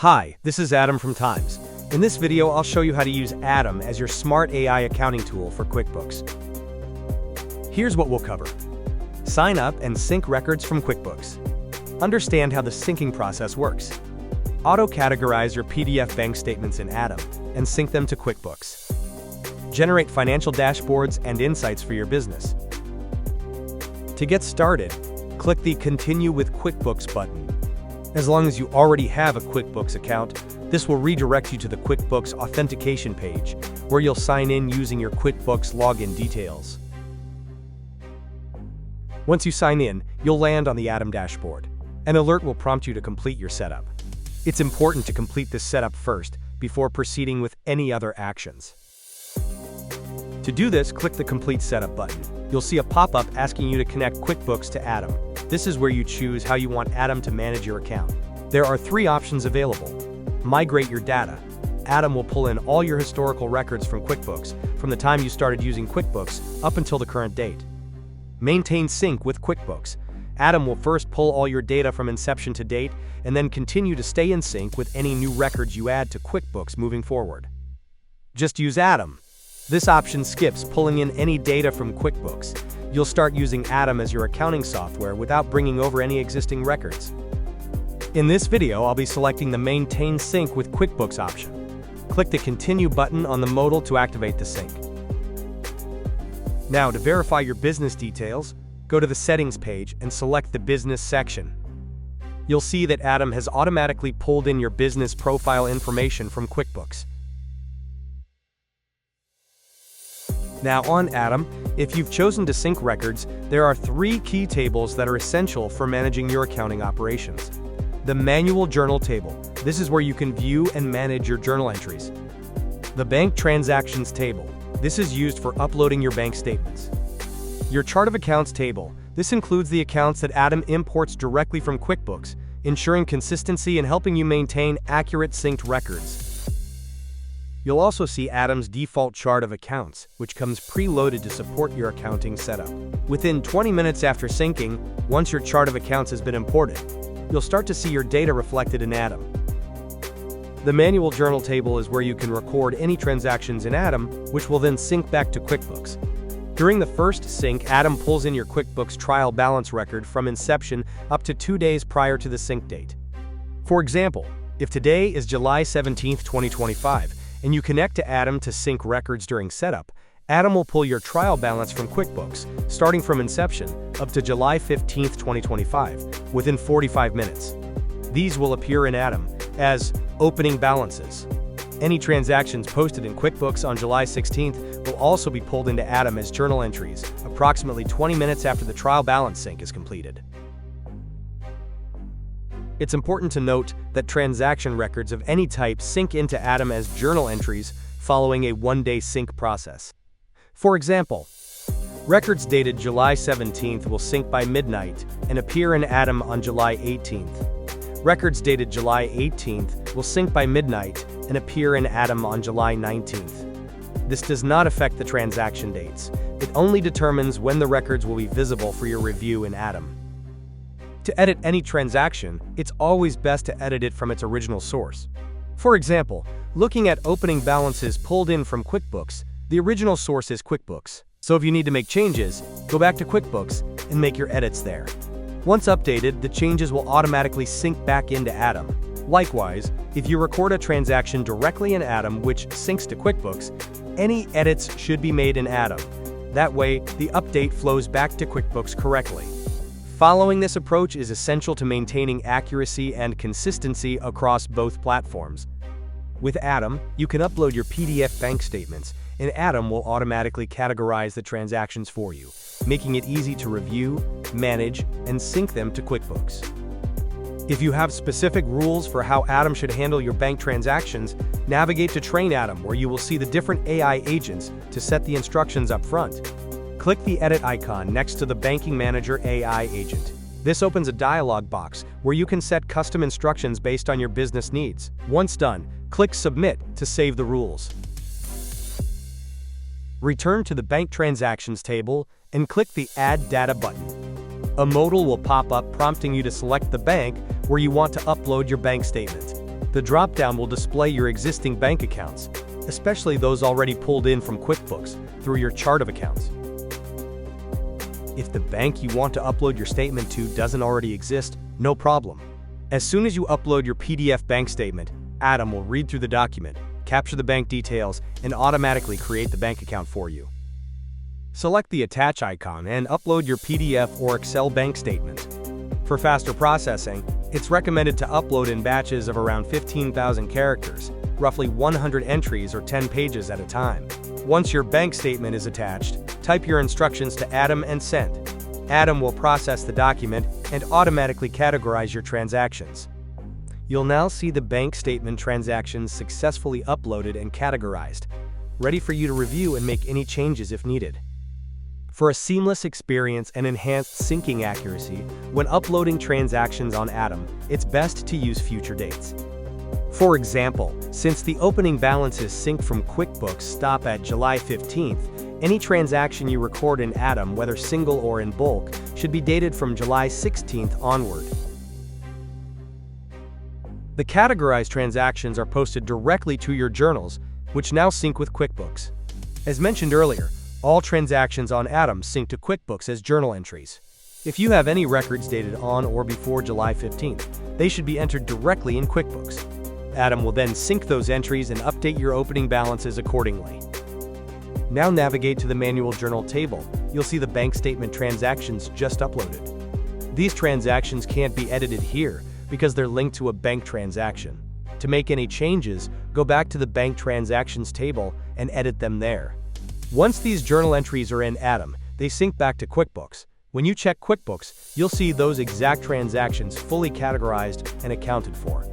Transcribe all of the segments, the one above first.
Hi, this is Adam from Tyms. In this video, I'll show you how to use Adam as your smart AI accounting tool for QuickBooks. Here's what we'll cover. Sign up and sync records from QuickBooks. Understand how the syncing process works. Auto-categorize your PDF bank statements in Adam and sync them to QuickBooks. Generate financial dashboards and insights for your business. To get started, click the Continue with QuickBooks button. As long as you already have a QuickBooks account, this will redirect you to the QuickBooks authentication page, where you'll sign in using your QuickBooks login details. Once you sign in, you'll land on the Adam dashboard. An alert will prompt you to complete your setup. It's important to complete this setup first, before proceeding with any other actions. To do this, click the Complete Setup button. You'll see a pop-up asking you to connect QuickBooks to Adam. This is where you choose how you want Adam to manage your account. There are three options available. Migrate your data. Adam will pull in all your historical records from QuickBooks, from the time you started using QuickBooks up until the current date. Maintain sync with QuickBooks. Adam will first pull all your data from inception to date, and then continue to stay in sync with any new records you add to QuickBooks moving forward. Just use Adam. This option skips pulling in any data from QuickBooks. You'll start using Adam as your accounting software without bringing over any existing records. In this video, I'll be selecting the Maintain Sync with QuickBooks option. Click the Continue button on the modal to activate the sync. Now, to verify your business details, go to the Settings page and select the Business section. You'll see that Adam has automatically pulled in your business profile information from QuickBooks. Now on Adam, if you've chosen to sync records, there are three key tables that are essential for managing your accounting operations. The Manual Journal table. This is where you can view and manage your journal entries. The Bank Transactions table. This is used for uploading your bank statements. Your Chart of Accounts table. This includes the accounts that Adam imports directly from QuickBooks, ensuring consistency and helping you maintain accurate synced records. You'll also see Adam's default chart of accounts, which comes preloaded to support your accounting setup. Within 20 minutes after syncing, once your chart of accounts has been imported, you'll start to see your data reflected in Adam. The Manual Journal table is where you can record any transactions in Adam, which will then sync back to QuickBooks. During the first sync, Adam pulls in your QuickBooks trial balance record from inception up to 2 days prior to the sync date. For example, if today is July 17, 2025, and you connect to Adam to sync records during setup, Adam will pull your trial balance from QuickBooks, starting from inception, up to July 15, 2025, within 45 minutes. These will appear in Adam as opening balances. Any transactions posted in QuickBooks on July 16th will also be pulled into Adam as journal entries, approximately 20 minutes after the trial balance sync is completed. It's important to note that transaction records of any type sync into Adam as journal entries following a one-day sync process. For example, records dated July 17th will sync by midnight and appear in Adam on July 18th. Records dated July 18th will sync by midnight and appear in Adam on July 19th. This does not affect the transaction dates. It only determines when the records will be visible for your review in Adam. To edit any transaction, it's always best to edit it from its original source. For example, looking at opening balances pulled in from QuickBooks, the original source is QuickBooks. So if you need to make changes, go back to QuickBooks and make your edits there. Once updated, the changes will automatically sync back into Adam. Likewise, if you record a transaction directly in Adam which syncs to QuickBooks, any edits should be made in Adam. That way, the update flows back to QuickBooks correctly. Following this approach is essential to maintaining accuracy and consistency across both platforms. With Adam, you can upload your PDF bank statements, and Adam will automatically categorize the transactions for you, making it easy to review, manage, and sync them to QuickBooks. If you have specific rules for how Adam should handle your bank transactions, navigate to Train Adam, where you will see the different AI agents to set the instructions up front. Click the Edit icon next to the Banking Manager AI agent. This opens a dialog box where you can set custom instructions based on your business needs. Once done, click Submit to save the rules. Return to the Bank Transactions table and click the Add Data button. A modal will pop up prompting you to select the bank where you want to upload your bank statement. The drop-down will display your existing bank accounts, especially those already pulled in from QuickBooks through your chart of accounts. If the bank you want to upload your statement to doesn't already exist, no problem. As soon as you upload your PDF bank statement, Atom will read through the document, capture the bank details, and automatically create the bank account for you. Select the Attach icon and upload your PDF or Excel bank statement. For faster processing, it's recommended to upload in batches of around 15,000 characters, roughly 100 entries or 10 pages at a time. Once your bank statement is attached, type your instructions to Atom and send. Atom will process the document and automatically categorize your transactions. You'll now see the bank statement transactions successfully uploaded and categorized, ready for you to review and make any changes if needed. For a seamless experience and enhanced syncing accuracy, when uploading transactions on Atom, it's best to use future dates. For example, since the opening balances synced from QuickBooks stop at July 15th, any transaction you record in Atom, whether single or in bulk, should be dated from July 16th onward. The categorized transactions are posted directly to your journals, which now sync with QuickBooks. As mentioned earlier, all transactions on Atom sync to QuickBooks as journal entries. If you have any records dated on or before July 15th, they should be entered directly in QuickBooks. Atom will then sync those entries and update your opening balances accordingly. Now navigate to the manual journal table. You'll see the bank statement transactions just uploaded. These transactions can't be edited here because they're linked to a bank transaction. To make any changes, go back to the bank transactions table and edit them there. Once these journal entries are in Atom, they sync back to QuickBooks. When you check QuickBooks, you'll see those exact transactions fully categorized and accounted for.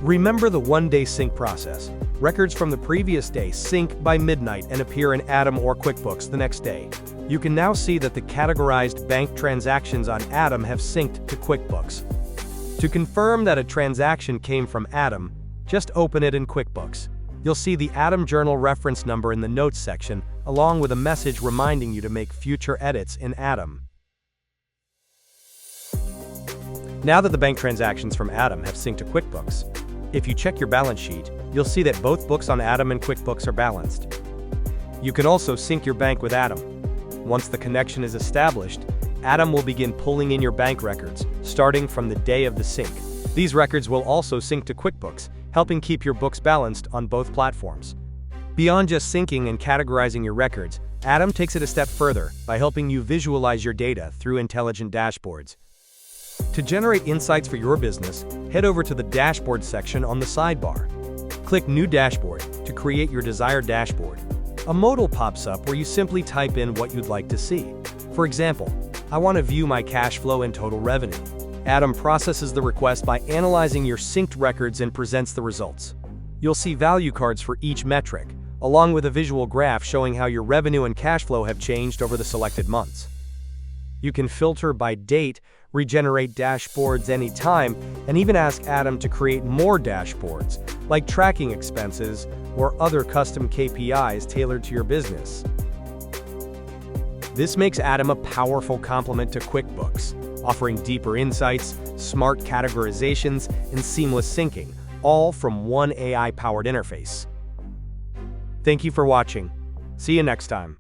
Remember the one-day sync process. Records from the previous day sync by midnight and appear in Atom or QuickBooks the next day. You can now see that the categorized bank transactions on Atom have synced to QuickBooks. To confirm that a transaction came from Atom, just open it in QuickBooks. You'll see the Atom Journal reference number in the Notes section, along with a message reminding you to make future edits in Atom. Now that the bank transactions from Atom have synced to QuickBooks, if you check your balance sheet, you'll see that both books on Atom and QuickBooks are balanced. You can also sync your bank with Atom. Once the connection is established, Atom will begin pulling in your bank records, starting from the day of the sync. These records will also sync to QuickBooks, helping keep your books balanced on both platforms. Beyond just syncing and categorizing your records, Atom takes it a step further by helping you visualize your data through intelligent dashboards. To generate insights for your business, head over to the Dashboard section on the sidebar. Click New Dashboard to create your desired dashboard. A modal pops up where you simply type in what you'd like to see. For example, I want to view my cash flow and total revenue. Atom processes the request by analyzing your synced records and presents the results. You'll see value cards for each metric, along with a visual graph showing how your revenue and cash flow have changed over the selected months. You can filter by date, regenerate dashboards anytime, and even ask Atom to create more dashboards, like tracking expenses or other custom KPIs tailored to your business. This makes Atom a powerful complement to QuickBooks, offering deeper insights, smart categorizations, and seamless syncing, all from one AI-powered interface. Thank you for watching. See you next time.